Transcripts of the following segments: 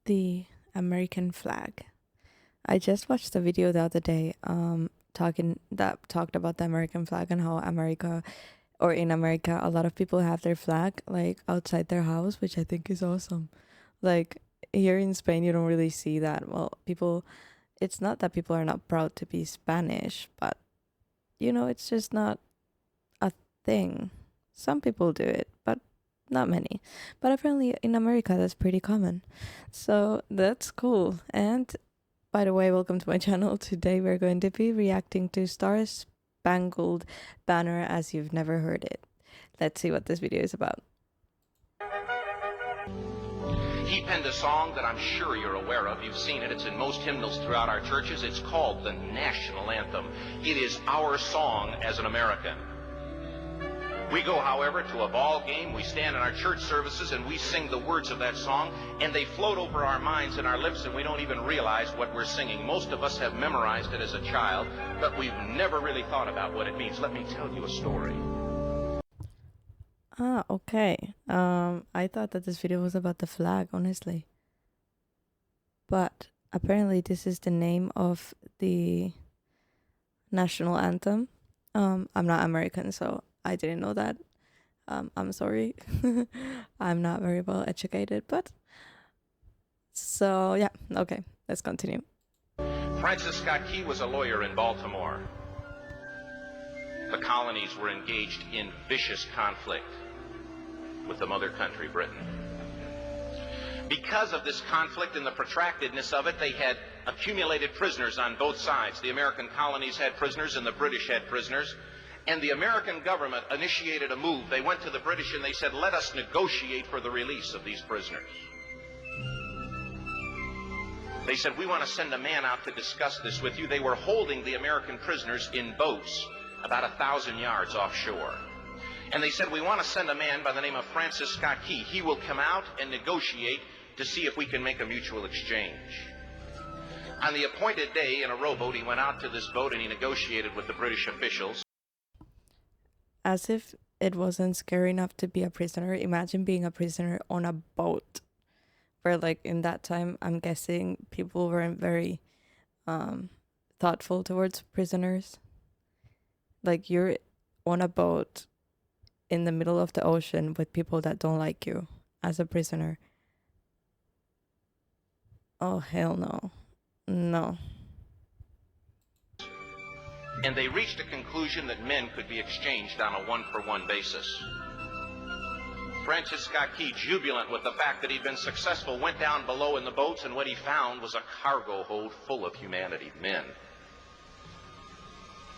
the American flag. I just watched a video the other day talked about the American flag and how America or in America a lot of people have their flag like outside their house, which I think is awesome. Like here in Spain you don't really see that. Well, people it's not that people are not proud to be Spanish, but it's just not a thing. Some people do it, but not many. But apparently in America that's pretty common. So that's cool. And by the way, welcome to my channel. Today we're going to be reacting to Star-Spangled Banner as you've never heard it. Let's see what this video is about. He penned a song that I'm sure you're aware of. You've seen it. It's in most hymnals throughout our churches. It's called the National Anthem. It is our song as an American. We go, however, to a ball game. We stand in our church services and we sing the words of that song, and they float over our minds and our lips, and we don't even realize what we're singing. Most of us have memorized it as a child, but we've never really thought about what it means. Let me tell you a story. Ah, okay. I thought that this video was about the flag, honestly. But apparently this is the name of the national anthem. I'm not American, so I didn't know that. I'm sorry. I'm not very well educated, but so yeah, okay, let's continue. Francis Scott Key was a lawyer in Baltimore. The colonies were engaged in vicious conflict with the mother country, Britain. Because of this conflict and the protractedness of it, they had accumulated prisoners on both sides. The American colonies had prisoners and the British had prisoners. And the American government initiated a move. They went to the British and they said, let us negotiate for the release of these prisoners. They said, we want to send a man out to discuss this with you. They were holding the American prisoners in boats about 1,000 yards offshore. And they said, we want to send a man by the name of Francis Scott Key. He will come out and negotiate to see if we can make a mutual exchange. On the appointed day in a rowboat, he went out to this boat and he negotiated with the British officials. As if it wasn't scary enough to be a prisoner, imagine being a prisoner on a boat. Where like in that time, I'm guessing people weren't very thoughtful towards prisoners. Like you're on a boat in the middle of the ocean with people that don't like you as a prisoner. Oh, hell no. No. And they reached a conclusion that men could be exchanged on a one-for-one basis. Francis Scott Key, jubilant with the fact that he'd been successful, went down below in the boats, and what he found was a cargo hold full of humanity, men.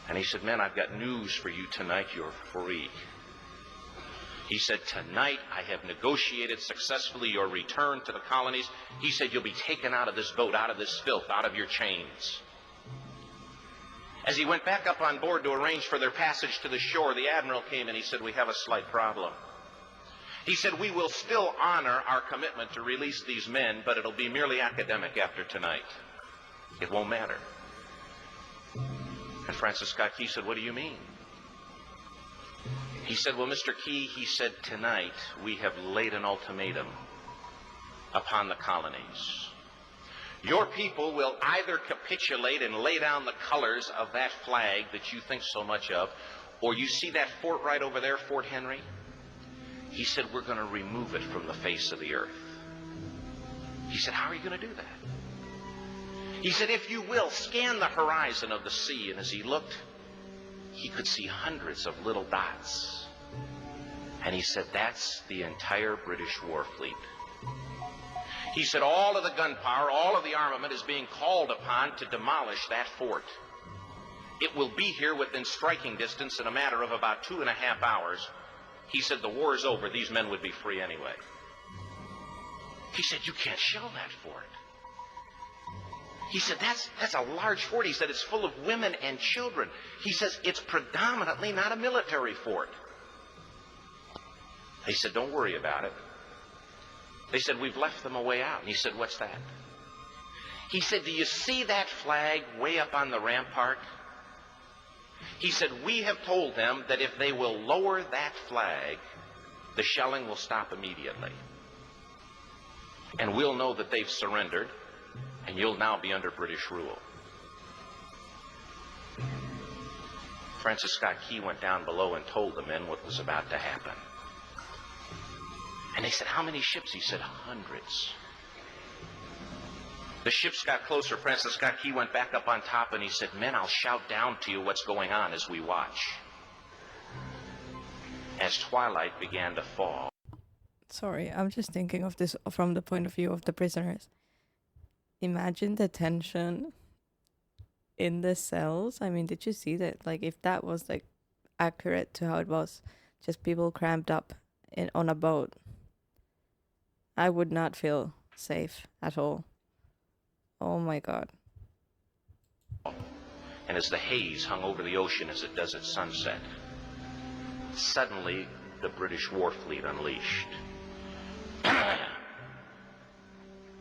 And he said, men, I've got news for you tonight. You're free. He said, tonight I have negotiated successfully your return to the colonies. He said, you'll be taken out of this boat, out of this filth, out of your chains. As he went back up on board to arrange for their passage to the shore, the admiral came and he said, we have a slight problem. He said, we will still honor our commitment to release these men, but it'll be merely academic after tonight. It won't matter. And Francis Scott Key said, what do you mean? He said, well, Mr. Key, he said, tonight we have laid an ultimatum upon the colonies. Your people will either capitulate and lay down the colors of that flag that you think so much of, or you see that fort right over there, Fort Henry? He said, we're going to remove it from the face of the earth. He said, how are you going to do that? He said, if you will, scan the horizon of the sea. And as he looked, he could see hundreds of little dots. And he said, that's the entire British war fleet. He said, all of the gunpowder, all of the armament is being called upon to demolish that fort. It will be here within striking distance in a matter of about 2.5 hours. He said, the war is over. These men would be free anyway. He said, you can't shell that fort. He said, that's a large fort. He said, it's full of women and children. He says, it's predominantly not a military fort. He said, don't worry about it. They said, we've left them a way out. And he said, what's that? He said, do you see that flag way up on the rampart? He said, we have told them that if they will lower that flag, the shelling will stop immediately. and we'll know that they've surrendered, and you'll now be under British rule. Francis Scott Key went down below and told the men what was about to happen. And they said, how many ships? He said, hundreds. The ships got closer. Francis Scott Key went back up on top and he said, men, I'll shout down to you what's going on as we watch. As twilight began to fall. Sorry, I'm just thinking of this from the point of view of the prisoners. Imagine the tension in the cells. I mean, did you see that? Like, if that was like accurate to how it was, just people cramped up on a boat, I would not feel safe at all. Oh my God. And as the haze hung over the ocean as it does at sunset, suddenly the British war fleet unleashed.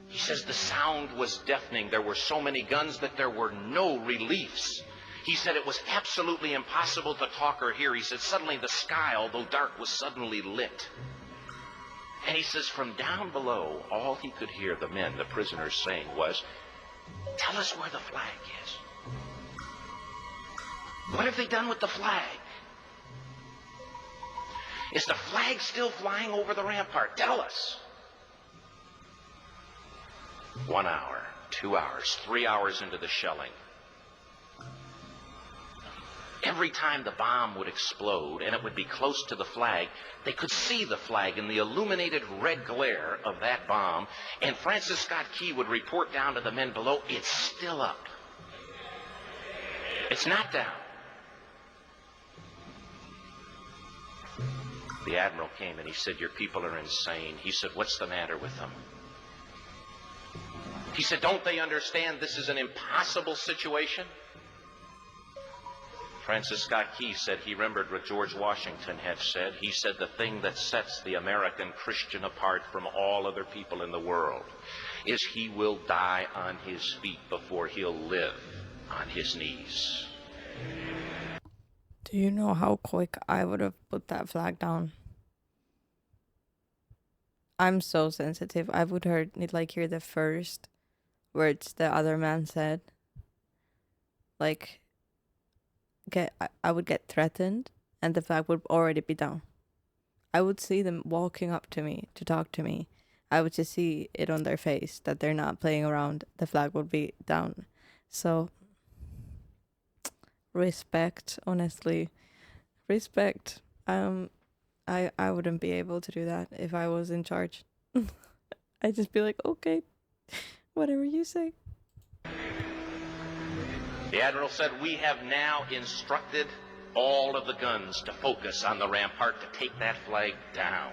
He says the sound was deafening. There were so many guns that there were no reliefs. He said it was absolutely impossible to talk or hear. He said suddenly the sky, although dark, was suddenly lit. And he says from down below, all he could hear the men, the prisoners, saying was, tell us where the flag is. What have they done with the flag? Is the flag still flying over the rampart? Tell us. 1 hour, 2 hours, 3 hours into the shelling. Every time the bomb would explode and it would be close to the flag, they could see the flag in the illuminated red glare of that bomb, and Francis Scott Key would report down to the men below, it's still up. It's not down. The admiral came and he said, your people are insane. He said, what's the matter with them? He said, don't they understand this is an impossible situation? Francis Scott Key said he remembered what George Washington had said. He said the thing that sets the American Christian apart from all other people in the world is he will die on his feet before he'll live on his knees. Do you know how quick I would have put that flag down? I'm so sensitive. I would hear the first words the other man said. Like, I would get threatened and the flag would already be down. I would see them walking up to me to talk to me. I would just see it on their face that they're not playing around. The flag would be down. So, respect, honestly. Respect. I wouldn't be able to do that if I was in charge. I'd just be like, okay, whatever you say. The admiral said, we have now instructed all of the guns to focus on the rampart to take that flag down.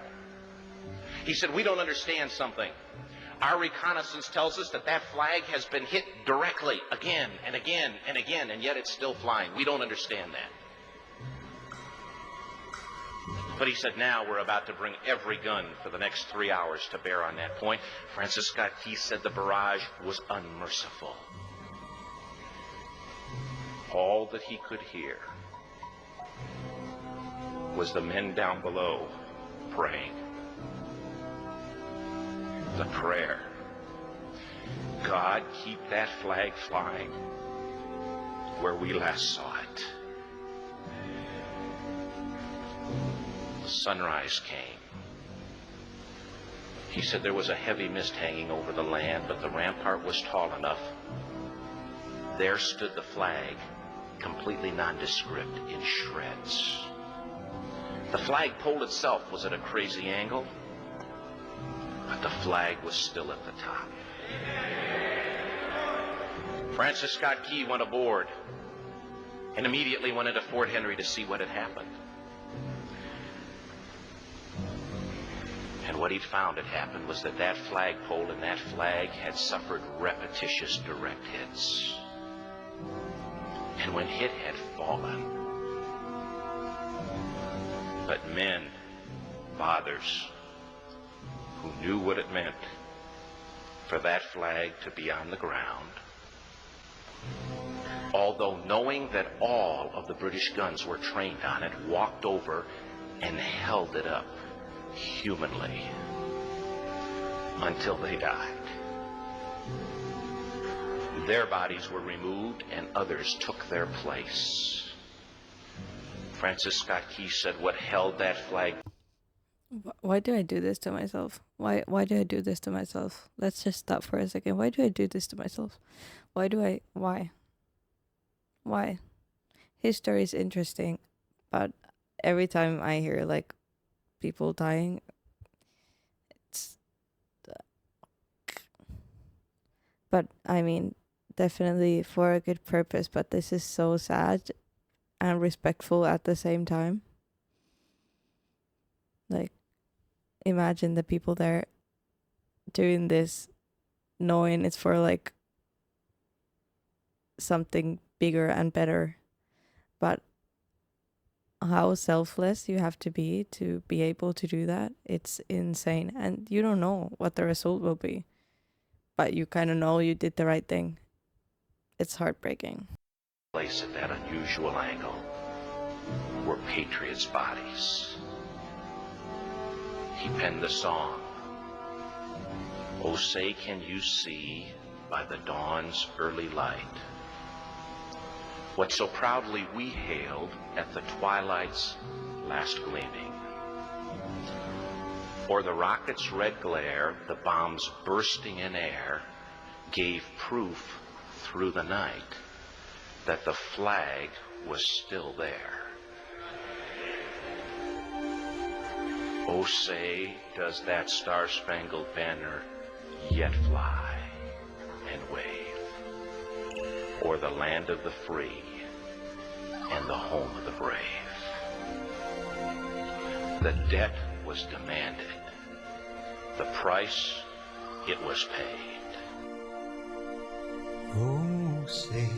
He said, we don't understand something. Our reconnaissance tells us that that flag has been hit directly again and again and again, and yet it's still flying. We don't understand that. But he said, now we're about to bring every gun for the next 3 hours to bear on that point. Francis Scott Key said the barrage was unmerciful. All that he could hear was the men down below praying. The prayer, God, keep that flag flying where we last saw it. The sunrise came. He said there was a heavy mist hanging over the land, but the rampart was tall enough. There stood the flag, completely nondescript, in shreds. The flagpole itself was at a crazy angle, but the flag was still at the top. Francis Scott Key went aboard and immediately went into Fort Henry to see what had happened. And what he'd found had happened was that that flagpole and that flag had suffered repetitious direct hits. And when it had fallen, but men, fathers, who knew what it meant for that flag to be on the ground, although knowing that all of the British guns were trained on it, walked over and held it up humanly. until they died. Their bodies were removed and others took their place. Francis Scott Key said what held that flag. Why do I do this to myself? Why do I do this to myself? Let's just stop for a second. Why do I do this to myself? Why? History is interesting, but every time I hear like people dying, it's but I mean definitely for a good purpose, but this is so sad and respectful at the same time. Like, imagine the people there doing this knowing it's for like something bigger and better, but how selfless you have to be able to do that, it's insane. And you don't know what the result will be, but you kind of know you did the right thing. It's heartbreaking. Place at that unusual angle were patriots' bodies. He penned the song, "Oh, say can you see by the dawn's early light what so proudly we hailed at the twilight's last gleaming? Or the rocket's red glare, the bombs bursting in air, gave proof through the night that the flag was still there. Oh, say, does that Star-Spangled Banner yet fly and wave o'er the land of the free and the home of the brave? The debt was demanded. The price, it was paid." Oh, say,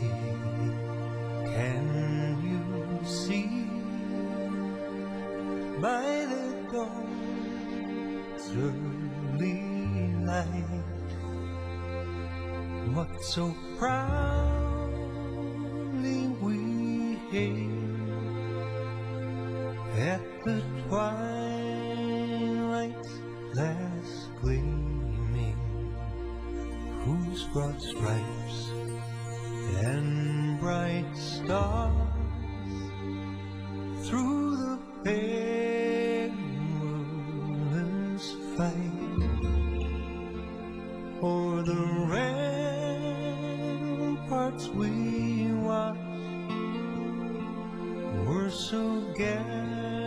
can you see by the dawn's early light what so proudly we hailed at the twilight's last gleaming, whose broad stripes and bright stars through the perilous fight o'er the ramparts we watched were so gallantly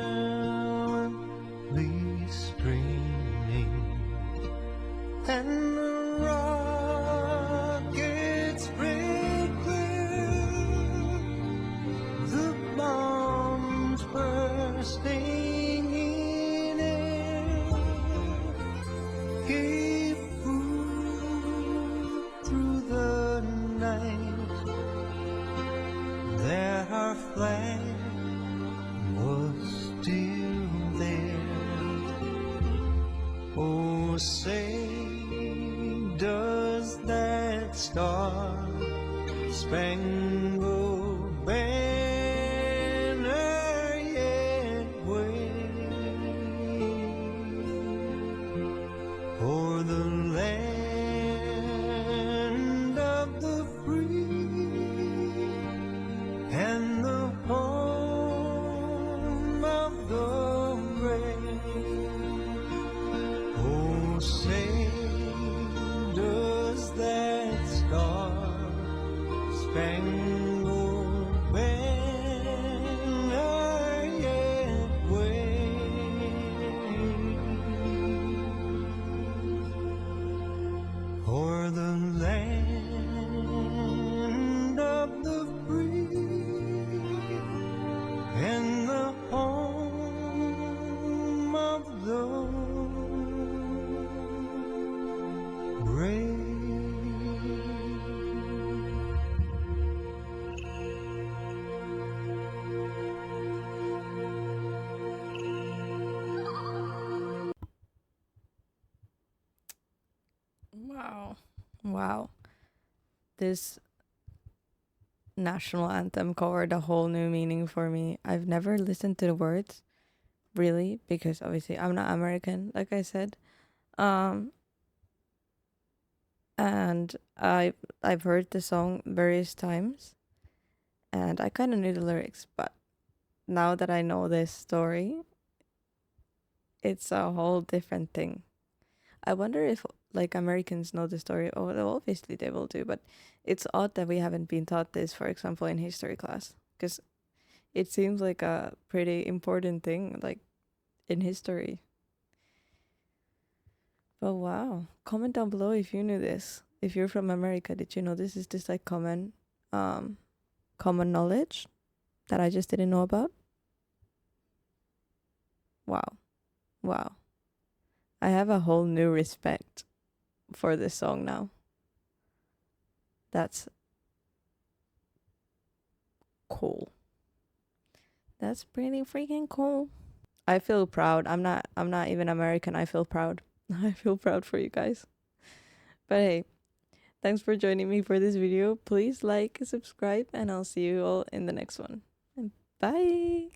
streaming, and the rockets break through, the bombs bursting in air, gave proof through the night that our flag was still there. Oh, say, does that Star-Spangled Banner yet wave o'er the land of the free and the home of the brave? Oh, say, does that Star-Spangled Banner yet wave o'er the land of the free and the home of the brave? Wow. This national anthem covered a whole new meaning for me. I've never listened to the words, really, because obviously I'm not American, like I said. Um, and I've heard the song various times, and I kind of knew the lyrics, but now that I know this story, it's a whole different thing. I wonder if like Americans know the story. Oh, well, obviously they will do, but it's odd that we haven't been taught this, for example, in history class, because it seems like a pretty important thing, like in history. But wow, comment down below if you knew this. If you're from America, did you know this? Is this like common knowledge that I just didn't know about? Wow, wow. I have a whole new respect for this song now. That's cool. That's pretty freaking cool. I feel proud. I'm not even American. I feel proud. I feel proud for you guys. But hey, thanks for joining me for this video. Please like, subscribe, and I'll see you all in the next one. And bye.